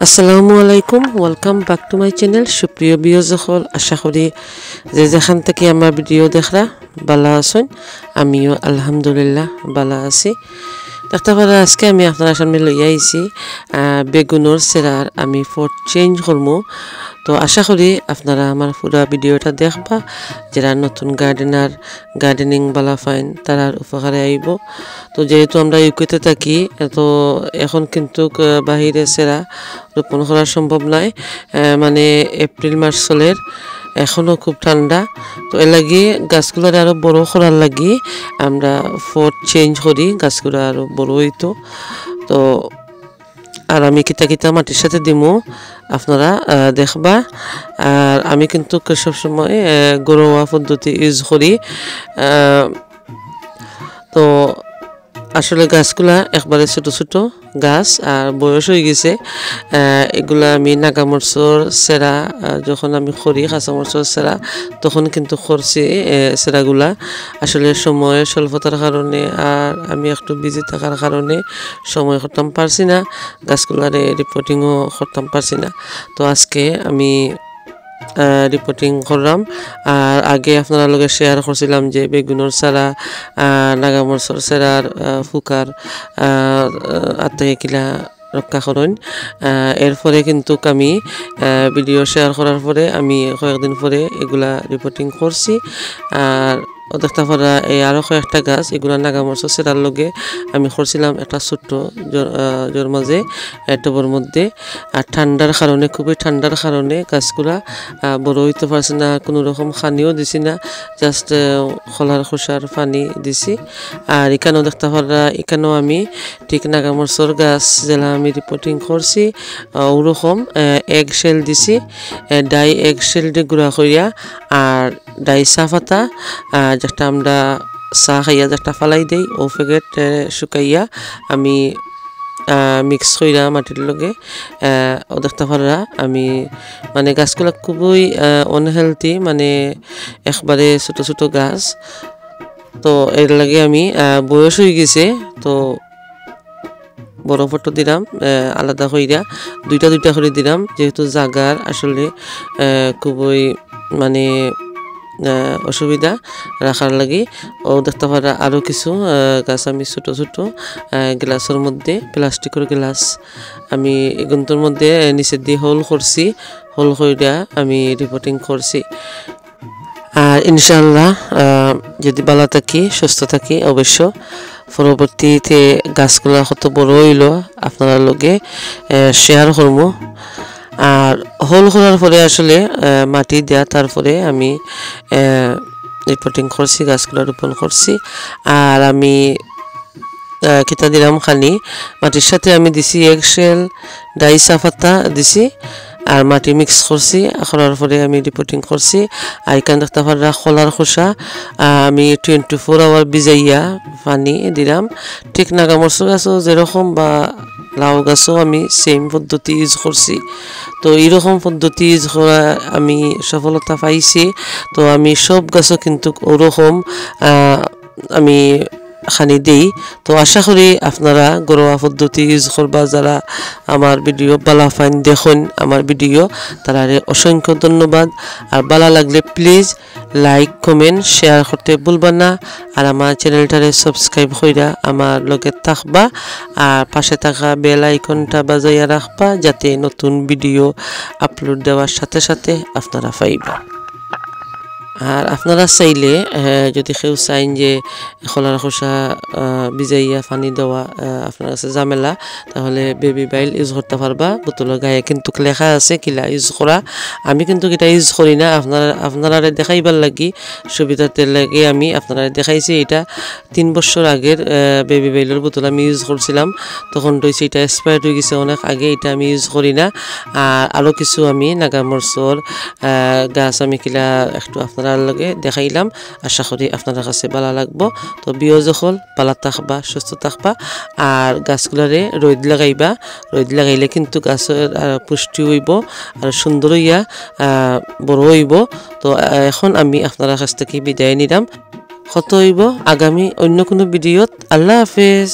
আসসালামু আলাইকুম welcome back to my channel সুপ্রিয় ভিউয়ার্স আশা করি যে যেখান থেকে আমার ভিডিও দেখরা ভালো আছেন আমিও আলহামদুলিল্লাহ ভালো আছি দেখতে পারা আজকে আমি আপনাদের সামনে লইয়া আইছি বেগুনের সেরার আমি ফট চেঞ্জ করবো তো আশা করি আপনারা আমার পুরো ভিডিওটা দেখবা যারা নতুন গার্ডেনিং বালা ফাইন তারার উপকারে আইব তো যেহেতু আমরা ইউকেতে থাকি তো এখন কিন্তু বাহিরে সেরা রোপণ করা সম্ভব নয় মানে এপ্রিল মাস চলের এখনও খুব ঠান্ডা তো এর লাগি গাছগুলোর আরও বড় করার লাগি আমরা ফট চেঞ্জ করি গাছগুলো আরও বড় হইতো তো আর আমি কিতা মাটির সাথে দিমু আপনারা দেখবা আর আমি কিন্তু সবসময় ঘরোয়া পদ্ধতি ইউজ করি তো আসলে গাছগুলা একবারে ছোট ছোট গাছ আর বয়স হয়ে গেছে এগুলা আমি নাগামরচর সেরা যখন আমি করি কাঁচামরচর সেরা তখন কিন্তু করছি সেরাগুলা আসলে সময় স্বল্পতার কারণে আর আমি একটু বিজি থাকার কারণে সময় করতাম পারছি না গাছগুলার রিপোর্টিংও করতাম পারছি না তো আজকে আমি রিপোর্টিং করলাম আর আগে আপনারা লগে শেয়ার করছিলাম যে বেগুনের সারা নাগামরচর সেরার ফুকার আত্মাকে কিলা রক্ষা করেন এরপরে কিন্তু আমি ভিডিও শেয়ার করার পরে আমি কয়েকদিন পরে এগুলা রিপোর্টিং করছি আর দেখতে পারা এই আরও কয়েকটা গাছ এগুলা নাগামরচর সেরার লগে আমি করছিলাম একটা ছোট্ট জোর মাঝে টবের মধ্যে আর ঠান্ডার কারণে খুবই ঠান্ডার কারণে গাছগুলা বড় হইতে পারছে না কোনো রকম পানিও দিছি না জাস্ট খোলার খোসার পানি দিছি আর এখানেও দেখতে পারা এখানেও আমি ঠিক নাগামরচর গাছ যেটা আমি রিপোর্টিং করছি ওরকম এগ শেল দিছি ডাই এগ শেল দিয়ে গুঁড়া করিয়া আর ডাই চা পাতা যেটা আমরা চা খাইয়া যেটা ফালাই দেই ও প্যাকেট শুকাইয়া আমি মিক্স কইরা মাটির লগে ও দেখতে পারা আমি মানে গাছগুলো খুবই আনহেলথি মানে একবারে ছোট ছোট গাছ তো এর লাগে আমি বয়স হয়ে গেছে তো বড় ফটো দিলাম আলাদা কইরা দুইটা করে দিলাম যেহেতু জাগার আসলে খুবই মানে অসুবিধা রাখার লাগি ও দেখতে পারা আরও কিছু গাছ আমি ছোট ছোট গ্লাসের মধ্যে প্লাস্টিকের গ্লাস আমি এগুলোর মধ্যে নিচের দিয়ে হোল করছি হোল কইরা আমি রিপোর্টিং করছি আর ইনশাআল্লাহ যদি ভালো থাকি সুস্থ থাকি অবশ্য পরবর্তীতে গাছগুলা কত বড় হইল আপনারা লগে শেয়ার করবো আর হোল করার পরে আসলে মাটি দেয়া তারপরে আমি রিপোর্টিং করছি গাছগুলো রোপণ করছি আর আমি কিতা দিলাম খানি মাটির সাথে আমি দিছি এগ শেল ডাই চা পাতা দিছি আর মাটি মিক্স করছি করার পরে আমি রিপোর্টিং করছি আর এখানে দেখতে পারা খোলার খোসা আমি 24 আওয়ার ভিজাইয়া পানি দিলাম ঠিক নাগামরচর গাছও যেরকম বা লাউ গাছও আমি সেম পদ্ধতি ইউজ করছি তো এইরকম পদ্ধতি ইউজ করা আমি সফলতা পাইছি তো আমি সব গাছও কিন্তু ওরকম আমি খানি দেই তো আশা করি আপনারা ঘরোয়া পদ্ধতি ইউজ করবা যারা আমার ভিডিও ভালো ফাইন দেখুন আমার ভিডিও তারা অসংখ্য ধন্যবাদ আর ভালো লাগলে প্লিজ লাইক কমেন্ট শেয়ার করতে ভুলবা না আর আমার চ্যানেলটারে সাবস্ক্রাইব কইরা আমার লগে থাকবা আর পাশে থাকা বেল আইকনটা বাজাইয়া রাখবা যাতে নতুন ভিডিও আপলোড দেওয়ার সাথে সাথে আপনারা পাইবা আর আপনারা চাইলে যদি কেউ চাইন যে খোলার খোসা ভিজাইয়া পানি দেওয়া আপনার কাছে ঝামেলা তাহলে বেবি বাইল ইউজ করতে পারবা বোতলের গায়ে কিন্তু লেখা আছে কিলা ইউজ করা আমি কিন্তু এটা ইউজ করি না আপনারা দেখাইবার লাগি সুবিধাতে লাগে আমি আপনারা দেখাইছি এটা 3 বছর আগের বেবি বাইলের বোতল আমি ইউজ করছিলাম তখন রয়েছে এটা এক্সপায়ার্ড হয়ে গেছে অনেক আগে এটা আমি ইউজ করি না আর আরও কিছু আমি নাগামরচর গাছ আমি কিলা একটু আপনারা লগে দেখাইলাম আশা করি আপনাদের কাছে ভালো লাগবো তো বিয়োজকল ভালো থাকবা সুস্থ থাকবা আর গাছগুলারে রোদ লাগাইলে কিন্তু গাছের পুষ্টি হইব আর সুন্দর হইয়া বড় হইব তো এখন আমি আপনার কাছ থেকে বিদায় নিলাম কত হইব আগামী অন্য কোনো ভিডিওত আল্লাহ হাফেজ।